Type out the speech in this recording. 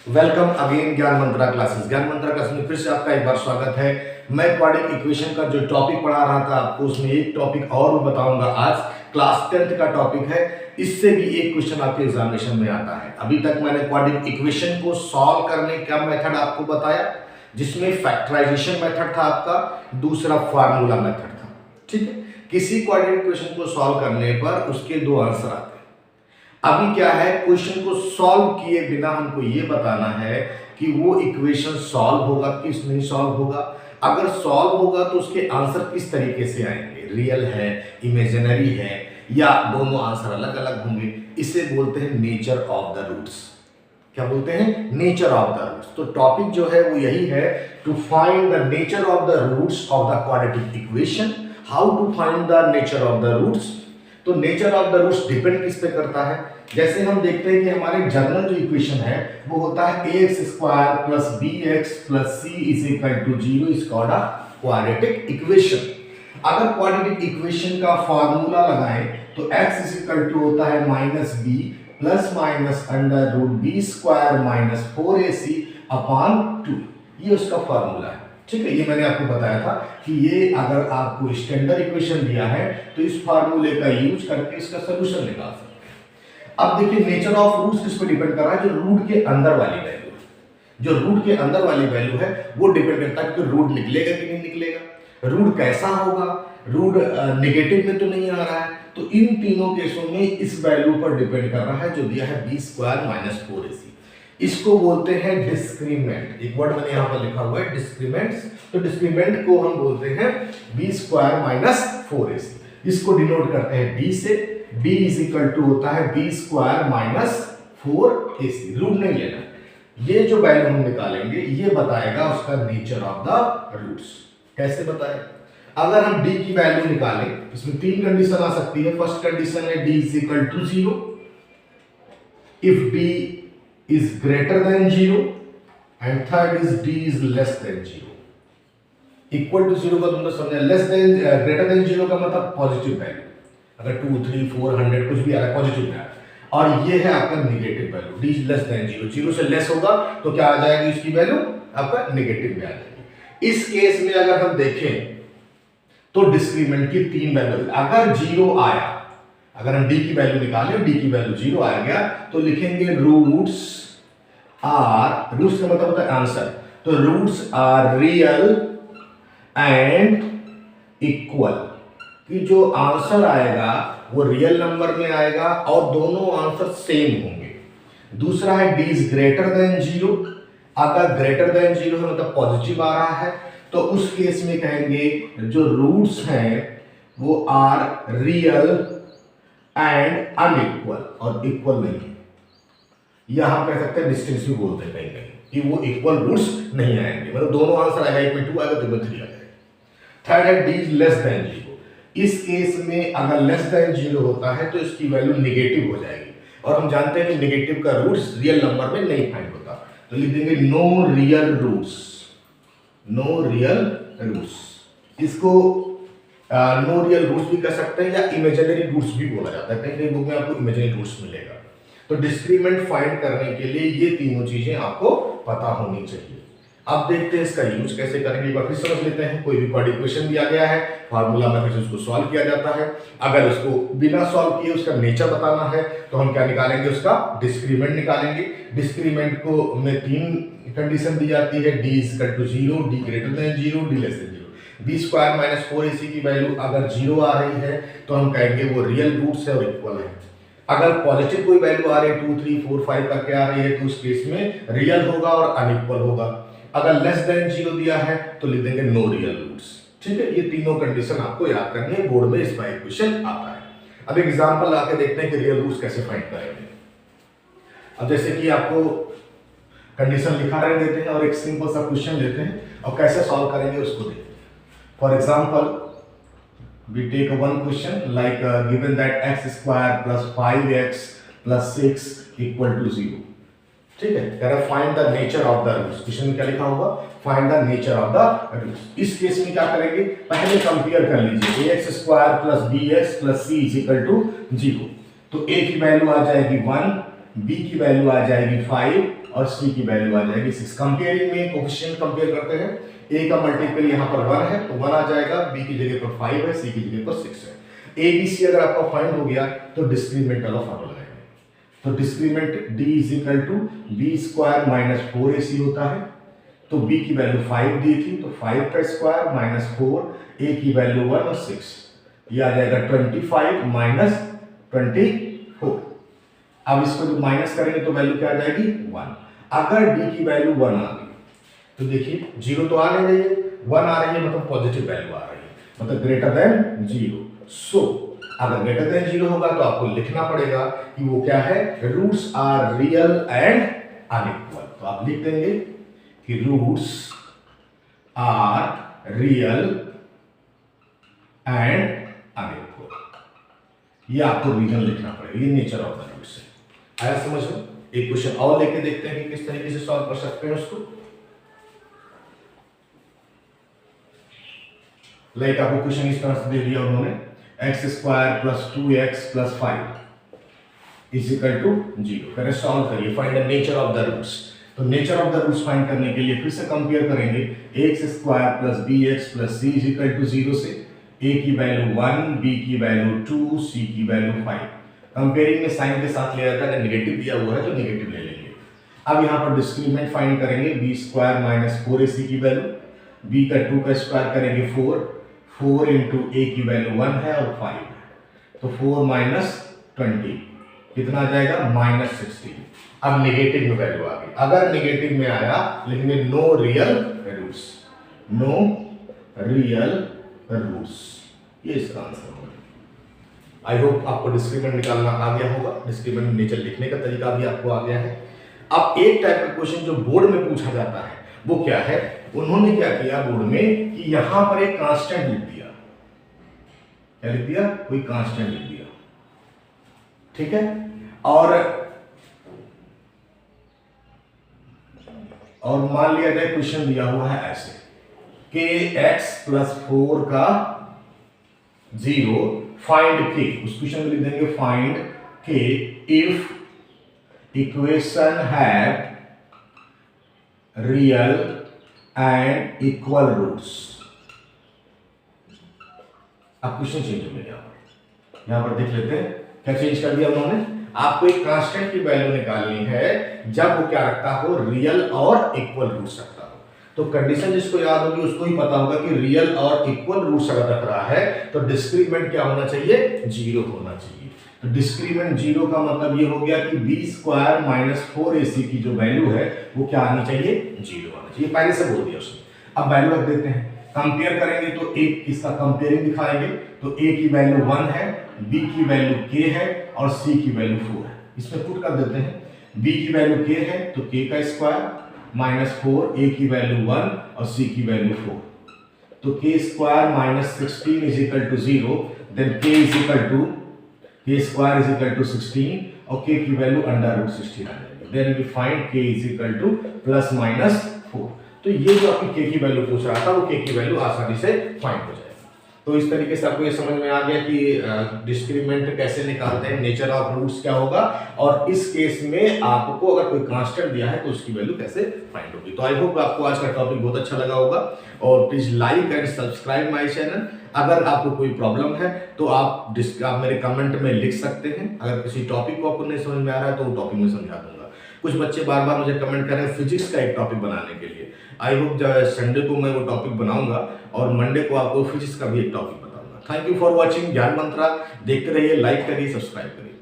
Welcome again ज्ञान मंत्रा classes. ज्ञान मंत्रा classes में फिर से आपका एक बार स्वागत है। मैं क्वाड्रेटिक इक्वेशन का जो टॉपिक पढ़ा रहा था आपको, उसमें एक टॉपिक और बताऊंगा आज। क्लास 10th का टॉपिक है। इससे भी एक क्वेश्चन आपके एग्जामिनेशन में आता है। अभी तक मैंने क्वाड्रेटिक इक्वेशन को सॉल्व करने का मेथड आपको बताया, जिसमें फैक्टराइजेशन मेथड था आपका, दूसरा फार्मूला मेथड था। ठीक है, किसी क्वाड्रेटिक इक्वेशन को सॉल्व करने पर उसके दो आंसर आते हैं। अभी क्या है, क्वेश्चन को सॉल्व किए बिना हमको ये बताना है कि वो इक्वेशन सॉल्व होगा कि नहीं सॉल्व होगा। अगर सॉल्व होगा तो उसके आंसर किस तरीके से आएंगे, रियल है, इमेजिनरी है, या दोनों आंसर अलग अलग होंगे। इसे बोलते हैं नेचर ऑफ द रूट्स। क्या बोलते हैं? Nature of the roots. तो टॉपिक जो है वो यही है, to find the nature of the roots of the quadratic equation. How to find the nature of the roots? तो nature of the roots depend किस पे करता है? जैसे हम देखते हैं कि हमारे जनरल जो इक्वेशन है वो होता है ax square plus bx plus c is equal to 0 is called a quadratic equation. अगर क्वाड्रेटिक इक्वेशन का फार्मूला लगाएं तो x इज इक्वल टू होता है minus b plus minus under root b square minus 4ac upon 2। ये उसका formula है। ठीक है, ये मैंने आपको बताया था कि ये अगर आपको स्टैंडर्ड इक्वेशन दिया है तो इस फार्मूले का यूज करके इसका सोल्यूशन निकाल सकते हैं। अब देखिए, नेचर ऑफ रूट्स किस पे डिपेंड कर रहा है? जो रूट के अंदर वाली वैल्यू है, जो रूट के अंदर वाली वैल्यू है वो डिपेंड करता है कि रूट निकलेगा कि नहीं निकलेगा, रूट कैसा होगा, रूट नेगेटिव में तो नहीं आ रहा है। तो इन तीनों केसों में इस वैल्यू पर डिपेंड कर रहा है जो दिया है बी स्क्वायर माइनस 4ac। इसको बोलते हैं डिस्क्रीमेंट। एक वर्ड मैंने यहाँ पर लिखा हुआ है डिस्क्रीमेंट्स। तो डिस्क्रीमेंट को हम बोलते हैं बी स्क्वायर माइनस 4ac। इसको डिनोट करते हैं डी से। b इज इक्वल टू होता है B square minus 4ac। Root नहीं लेना, ये जो वैल्यू हम निकालेंगे ये बताएगा उसका नेचर ऑफ द रूट्स। कैसे बताएगा? अगर हम d की वैल्यू निकालें, इसमें तीन कंडीशन आ सकती है। फर्स्ट कंडीशन है d is equal to 0 if d is greater than 0 and third is d is less than 0। Equal to 0 का तुमने समझा, लेस देन ग्रेटर देन 0 का मतलब पॉजिटिव वैल्यू। अगर 2 3 4 100 कुछ भी आ रहा है पॉजिटिव में, और ये है आपका negative value d less than 0। 0 से लेस होगा तो क्या आ जाएगी इसकी वैल्यू? आपका नेगेटिव में आ जाएगी। इस केस में अगर हम देखें तो डिस्क्रीमेंट की तीन वैल्यू, अगर 0 आया, अगर हम d की वैल्यू निकालें, d की वैल्यू 0 आ गया तो लिखेंगे रूट्स आर, रूट्स का मतलब होता है आंसर, तो roots are real and equal. कि जो आंसर आएगा वो रियल नंबर में आएगा और दोनों आंसर सेम होंगे। दूसरा है d इज ग्रेटर देन 0। अगर ग्रेटर देन 0 है मतलब पॉजिटिव आ रहा है, तो उस केस में कहेंगे जो रूट्स हैं वो आर रियल एंड अनइक्वल, और इक्वल नहीं। यहां कह सकते हैं डिस्टेंस भी बोलते हैं कहीं कहीं कि वो इक्वल रूट्स नहीं आएंगे, मतलब दोनों आंसर आएगा, एक में 2 आएगा तो में 3 आ जाएगा। थर्ड है d इज लेस देन 0। इस केस में अगर लेस देन 0 होता है तो इसकी वैल्यू नेगेटिव हो जाएगी, और हम जानते हैं कि नेगेटिव का रूट्स रियल नंबर में नहीं फाइंड होता। तो लिख देंगे no real roots, no real roots. इसको नो रियल रूट्स भी कह सकते हैं या इमेजिनरी रूट्स भी बोला जाता है। कहीं कहीं बुक में आपको इमेजिनरी रूट्स मिलेगा। तो डिस्क्रीमेंट फाइंड करने के लिए ये तीनों चीजें आपको पता होनी चाहिए। अब देखते हैं इसका यूज कैसे करेंगे, एक बार फिर समझ लेते हैं। कोई भी क्वाड्रेटिक इक्वेशन दिया गया है, फार्मूला मेथड से उसको सॉल्व किया जाता है। अगर उसको बिना सॉल्व किए उसका नेचर बताना है तो हम क्या निकालेंगे? उसका डिस्क्रीमेंट निकालेंगे। डिस्क्रीमेंट को में तीन कंडीशन दी जाती है, d is equal to 0, d greater than 0, d less than 0। b square minus 4ac की वैल्यू अगर 0 आ रही है तो हम कहेंगे वो रियल रूट्स है और इक्वल है। अगर पॉजिटिव कोई वैल्यू आ रही है 2 3 4 5 करके आ रही है तो उस केस में रियल होगा और अनइक्वल होगा। अगर लेस देन 0 दिया है तो लिख देंगे नो रियल रूट्स। ठीक है, ये तीनों कंडीशन आपको याद करनी है, बोर्ड में इसका क्वेश्चन आता है। अब एग्जांपल आके देखते हैं कि रियल रूट्स कैसे फाइंड करेंगे। अब जैसे कि आपको कंडीशन लिखा रह देते हैं और एक सिंपल सा क्वेश्चन लेते हैं और कैसे सॉल्व करेंगे उसको देखते हैं। For example we take one question like given that x square plus 5x plus 6 equal to 0। ठीक है, कह रहा है find the nature of the roots. Question में क्या लिखा होगा? Find the nature of the roots. इस केस में क्या करेंगे? पहले कंपेयर कर लीजिए, ax square plus bx plus c is equal to 0। तो a की वैल्यू आ जाएगी 1, b की वैल्यू आ जाएगी 5 और c की वैल्यू आ जाएगी 6। कंपेयरिंग में कोएफिशिएंट कंपेयर करते हैं, a का मल्टीपल यहाँ पर 1 है तो 1 आ जाएगा, b की जगह पर 5 है, c की जगह पर 6 है। a b c अगर आपका फाइंड हो गया तो डिस्क्रीमेंट वाला फॉर्मूला लगाएंगे। तो discriminant d is equal to b square minus 4ac होता है। तो b की वैल्यू 5 दी थी तो 5 का स्क्वायर माइनस 4, a की वैल्यू 1 और 6, ये आ जाएगा 25 माइनस 24। अब इसको जो माइनस करेंगे तो वैल्यू क्या आ जाएगी 1। अगर d की वैल्यू 1 आ गई तो देखिए 0 तो आ नहीं रही है, 1 आ रही है मतलब पॉजिटिव वैल्यू आ रही है, मतलब ग्रेटर देन 0। सो अगर ग्रेटर देन 0 होगा तो आपको लिखना पड़ेगा कि वो क्या है, roots are real and unequal. तो आप लिख देंगे कि roots are real and unequal, ये आपको रीजन लिखना पड़ेगा, ये नेचर ऑफ द रूट्स है। आया समझ में? एक क्वेश्चन और लेके देखते हैं कि किस तरीके से सॉल्व कर सकते हैं उसको। लाइक आपको क्वेश्चन इस तरह से दे दिया उन्होंने, x square plus 2x plus 5 is equal to 0। पहले सॉल्व करिए, find the nature of the roots. तो nature of the roots find करने के लिए फिर से कंपेयर करेंगे x square plus bx plus c is equal to 0 से। a की वैल्यू 1, b की वैल्यू 2, c की वैल्यू 5। कंपेयरिंग में साइन के साथ लिया जाता है, नेगेटिव दिया हुआ है तो नेगेटिव ले लेंगे। अब यहाँ पर डिस्क्रीमेंट फाइंड करेंगे, b स्क्वायर माइनस 4ac की वैल्यू, b का 2 का स्क्वायर करेंगे 4 इंटू a की वैल्यू 1 है और 5 है, तो 4 माइनस 20 कितना आ जाएगा, माइनस 16। अब नेगेटिव में वैल्यू आ गई, अगर नेगेटिव में आया लिखेंगे no real roots, no real roots, ये इसका आंसर होगा। आई होप आपको डिस्क्रीमेंट निकालना आ गया होगा, डिस्क्रीमेंट नेचर लिखने का तरीका भी आपको आ गया है। अब एक टाइप का क्वेश्चन जो बोर्ड में पूछा जाता है वो क्या है, उन्होंने क्या किया बोर्ड में कि यहां पर एक कांस्टेंट लिख दिया। क्या लिख दिया, कोई कांस्टेंट लिख दिया, ठीक है। और मान लिया जाए क्वेश्चन दिया हुआ है ऐसे, के एक्स प्लस 4 का 0 फाइंड के, उस क्वेश्चन में लिख देंगे फाइंड के if equation have real and equal roots. अब क्वेश्चन चेंज हो गया, यहां पर देख लेते हैं क्या चेंज कर दिया उन्होंने। आपको एक कांस्टेंट की वैल्यू निकालनी है जब वो क्या रखता हो, रियल और इक्वल रूट्स रखता हो। तो कंडीशन जिसको याद होगी उसको ही पता होगा कि रियल और इक्वल रूट्स अगर रख रहा है तो डिस्क्रीमेंट क्या होना चाहिए, 0 होना चाहिए। तो डिस्क्रीमेंट 0 का मतलब ये हो गया कि b स्क्वायर माइनस 4ac की जो वैल्यू है वो क्या आनी चाहिए, 0 आना चाहिए, पहले से बोल दिया उसने। अब वैल्यू रख देते हैं, कंपेयर करेंगे तो एक इसका कंपेयरिंग दिखाएंगे, तो a की वैल्यू 1 है, b की वैल्यू k है और c की वैल्यू 4 है। इसमें पुट कर देते हैं, b की वैल्यू k है तो k का स्क्वायर माइनस 4, a की वैल्यू 1 और c की वैल्यू 4, तो k square minus 16 is equal to 0, then k is equal to k square is equal to 16 और k की वैल्यू अंडर रूट 16 आ जाएगी। Then we find k is equal to plus minus 4। तो ये जो आपकी k की वैल्यू पूछ रहा था वो k की वैल्यू आसानी से फाइंड हो जाएगी। तो इस तरीके से आपको ये समझ में आ गया कि डिस्क्रीमेंट कैसे निकालते हैं, नेचर ऑफ रूट्स क्या होगा, और इस केस में आपको अगर कोई कांस्टेंट दिया है तो उसकी वैल्यू कैसे फाइंड होगी। तो आई होप आपको आज का टॉपिक बहुत अच्छा लगा होगा, और please like and subscribe my channel. अगर आपको कोई प्रॉब्लम है तो आप मेरे कमेंट में लिख सकते हैं। अगर किसी टॉपिक को आपको नहीं समझ में आ रहा है तो वो टॉपिक में समझा दूंगा। कुछ बच्चे बार बार मुझे कमेंट कर रहे हैं फिजिक्स का एक टॉपिक बनाने के लिए। आई होप संडे को मैं वो टॉपिक बनाऊंगा और मंडे को आपको फिजिक्स का भी एक टॉपिक बताऊंगा। थैंक यू फॉर वॉचिंग ज्ञान मंत्रा। देखते रहिए, लाइक करिए, सब्सक्राइब करिए।